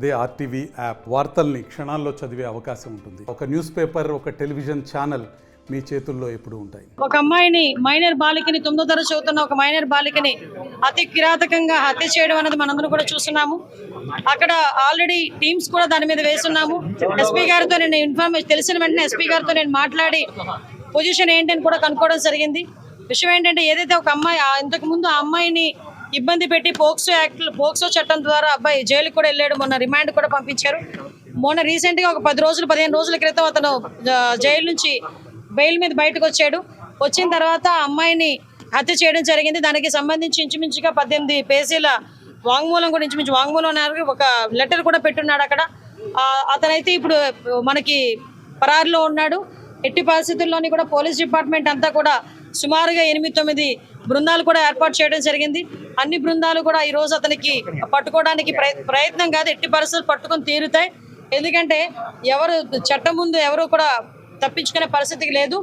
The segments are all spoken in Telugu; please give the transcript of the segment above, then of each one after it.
అదే ఆర్టీవీ యాప్ వార్తల్ని క్షణాల్లో చదివే అవకాశం ఉంటుంది. ఒక న్యూస్ పేపర్, ఒక టెలివిజన్ ఛానల్ మీ చేతుల్లో ఎప్పుడు ఉంటాయి. ఒక అమ్మాయిని మైనర్ బాలికని 9వ తరగతి చదువుతున్న ఒక మైనర్ బాలికని అతి కిరాతకంగా హత్య చేయడం అనేది మనందరం కూడా చూస్తున్నాము. అక్కడ ఆల్రెడీ టీమ్స్ కూడా దాని మీద వేస్తున్నాము. ఎస్పీ గారితో నేను ఇన్ఫర్మేషన్ తెలిసిన వెంటనే ఎస్పీ గారితో నేను మాట్లాడి పొజిషన్ ఏంటని కూడా కనుక్కోవడం జరిగింది. విషయం ఏంటంటే ఏదైతే ఒక అమ్మాయి ఇంతకు ముందు ఆ అమ్మాయిని ఇబ్బంది పెట్టి పోక్సో చట్టం ద్వారా అబ్బాయి జైలుకి కూడా వెళ్ళాడు. మొన్న రిమాండ్ కూడా పంపించారు. మొన్న రీసెంట్గా ఒక 15 రోజుల క్రితం అతను జైలు నుంచి బెయిల్ మీద బయటకు వచ్చాడు. వచ్చిన తర్వాత అమ్మాయిని హత్య చేయడం జరిగింది. దానికి సంబంధించి ఇంచుమించుగా 18 పేజీల వాంగ్మూలం కూడా వాంగ్మూలం ఒక లెటర్ కూడా పెట్టున్నాడు అక్కడ. అతనైతే ఇప్పుడు మనకి పరారులో ఉన్నాడు. ఎట్టి పరిస్థితుల్లోని కూడా పోలీస్ డిపార్ట్మెంట్ అంతా కూడా సుమారుగా 8-9 బృందాలు కూడా ఏర్పాటు చేయడం జరిగింది. అన్ని బృందాలు కూడా ఈరోజు అతనికి పట్టుకోవడానికి ప్రయత్నం కాదు, ఎట్టి పరిస్థితులు పట్టుకొని తీరుతాయి. ఎందుకంటే చట్టం ముందు ఎవరు కూడా తప్పించుకునే పరిస్థితికి లేదు.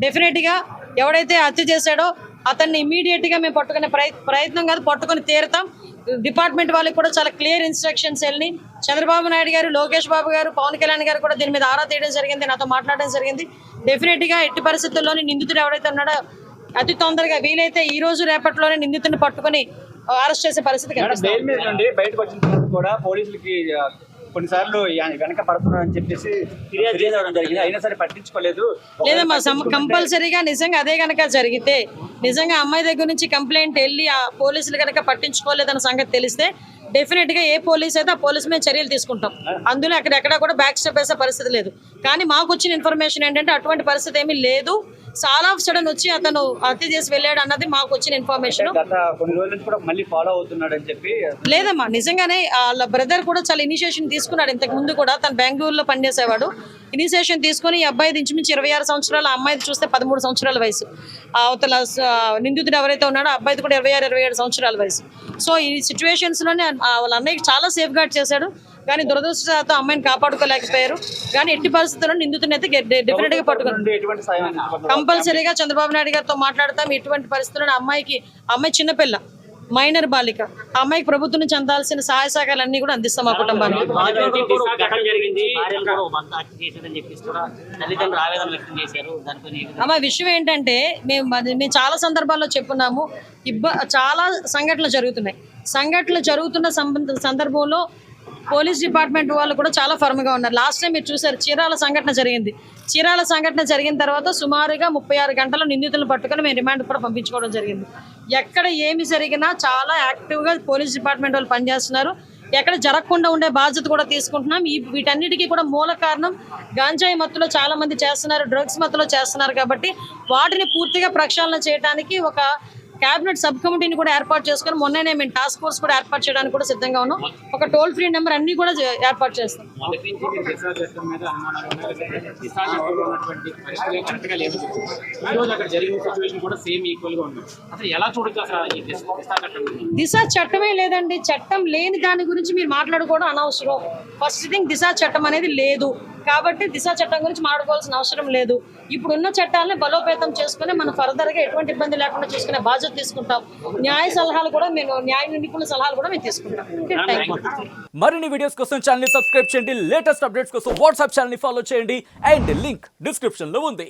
డెఫినెట్గా ఎవడైతే హత్య చేశాడో అతన్ని ఇమీడియట్గా మేము పట్టుకునే ప్రయత్నం కాదు, పట్టుకొని తీరుతాం. డిపార్ట్మెంట్ వాళ్ళకి కూడా చాలా క్లియర్ ఇన్స్ట్రక్షన్స్ వెళ్ళి చంద్రబాబు నాయుడు గారు, లోకేష్ బాబు గారు, పవన్ కళ్యాణ్ గారు కూడా దీని మీద ఆరా తీయడం జరిగింది, నాతో మాట్లాడడం జరిగింది. డెఫినెట్గా ఎట్టి పరిస్థితుల్లోని నిందితుడు ఎవరైతే ఉన్నాడో అతి తొందరగా వీలైతే ఈ రోజు రేపట్లోనే నిందితుడిని పట్టుకొని అరెస్ట్ చేసే పరిస్థితి కొన్నిసార్లు వెనక పడుతున్నారని చెప్పేసి ఫిర్యాదు చేయడం జరిగింది. అయినా సరే పట్టించుకోలేదు. లేదమ్మా, కంపల్సరీగా నిజంగా అదే కనుక జరిగితే, నిజంగా అమ్మాయి దగ్గర నుంచి కంప్లైంట్ వెళ్ళి ఆ పోలీసులు కనుక పట్టించుకోలేదన్న సంగతి తెలిస్తే డెఫినెట్గా ఏ పోలీస్ అయితే ఆ పోలీసు మీద చర్యలు తీసుకుంటాం. అందులో ఎక్కడ కూడా బ్యాక్ స్టెప్ వేసే పరిస్థితి లేదు. కానీ మాకు వచ్చిన ఇన్ఫర్మేషన్ ఏంటంటే అటువంటి పరిస్థితి ఏమీ లేదు. చాలా ఆఫ్ సడన్ వచ్చి అతను హత్య చేసి వెళ్ళాడు అన్నది మాకు వచ్చిన ఇన్ఫర్మేషన్. లేదమ్మా, నిజంగానే వాళ్ళ బ్రదర్ కూడా చాలా ఇనిషియేషన్ తీసుకున్నాడు. ఇంతకు ముందు కూడా తను బెంగళూరులో పనిచేసేవాడు. ఇనిషియేషన్ తీసుకుని ఈ అబ్బాయి ఇంచుమించు 26 సంవత్సరాలు, ఆ అమ్మాయి చూస్తే 13 సంవత్సరాల వయసు. అవతల నిందితుడు ఎవరైతే ఉన్నాడో ఆ అబ్బాయిది కూడా 26-27 సంవత్సరాల వయసు. సో ఈ సిచ్యువేషన్స్లోనే వాళ్ళ అన్నయ్యకి చాలా సేఫ్ గార్డ్ చేశాడు. కానీ దురదృష్టవశాత్తు అమ్మాయిని కాపాడుకోలేకపోయారు. కానీ ఎట్టి పరిస్థితుల్లో నిందితుడిని అయితే డెఫినెట్ గా పట్టుకున్నాం. కంపల్సరీగా చంద్రబాబు నాయుడు గారితో మాట్లాడతాం. ఎటువంటి పరిస్థితుల్లో అమ్మాయి చిన్నపిల్ల, మైనర్ బాలిక, ఆ అమ్మాయికి ప్రభుత్వం నుంచి అందాల్సిన సహాయ సహకారాలు అన్ని కూడా అందిస్తాం మా కుటుంబానికి. అమ్మ, విషయం ఏంటంటే మేము చాలా సందర్భాల్లో చెప్పున్నాము, చాలా సంఘటనలు జరుగుతున్న సందర్భంలో పోలీస్ డిపార్ట్మెంట్ వాళ్ళు కూడా చాలా ఫర్మ్గా ఉన్నారు. లాస్ట్ టైం మీరు చూసారు, చీరాల సంఘటన జరిగిన తర్వాత సుమారుగా 36 గంటలు నిందితులను పట్టుకొని మేము రిమాండ్ కూడా పంపించుకోవడం జరిగింది. ఎక్కడ ఏమి జరిగినా చాలా యాక్టివ్గా పోలీస్ డిపార్ట్మెంట్ వాళ్ళు పనిచేస్తున్నారు. ఎక్కడ జరగకుండా ఉండే బాధ్యత కూడా తీసుకుంటున్నాం. వీటన్నిటికీ కూడా మూల కారణం గాంజాయి మత్తులో చాలా మంది చేస్తున్నారు, డ్రగ్స్ మత్తులో చేస్తున్నారు. కాబట్టి వాటిని పూర్తిగా ప్రక్షాళన చేయడానికి ఒక క్యాబినెట్ సబ్ కమిటీని కూడా ఏర్పాటు చేసుకుని మొన్ననే మేము టాస్క్ ఫోర్స్ కూడా ఏర్పాటు చేయడానికి కూడా సిద్ధంగా ఉన్నాం. ఒక టోల్ ఫ్రీ నెంబర్ అన్ని కూడా ఏర్పాటు చేస్తాం. దిశ చట్టమే లేదండి. చట్టం లేని దాని గురించి మీరు మాట్లాడుకోవడం అనవసరం. ఫస్ట్ థింగ్, దిశ చట్టం అనేది లేదు కాబట్టి దిశ చట్టం గురించి మాట్లాడుకోవాల్సిన అవసరం లేదు. ఇప్పుడున్న చట్టాలను బలోపేతం చేసుకుని మనం ఫర్దర్గా ఎటువంటి ఇబ్బంది లేకుండా చూసుకునే బాధ్యత తీసుకుంటాం. న్యాయ సలహాలు కూడా న్యాయ నిపుణుల సలహాలు కూడా మేము తీసుకుంటాం. మరిన్ని వీడియోస్ కోసం ఛానల్ ని సబ్స్క్రైబ్ చేయండి. లేటెస్ట్ అప్డేట్స్ కోసం వాట్సాప్ ఛానల్ ని ఫాలో చేయండి. అండ్ లింక్ డిస్క్రిప్షన్ లో ఉంది.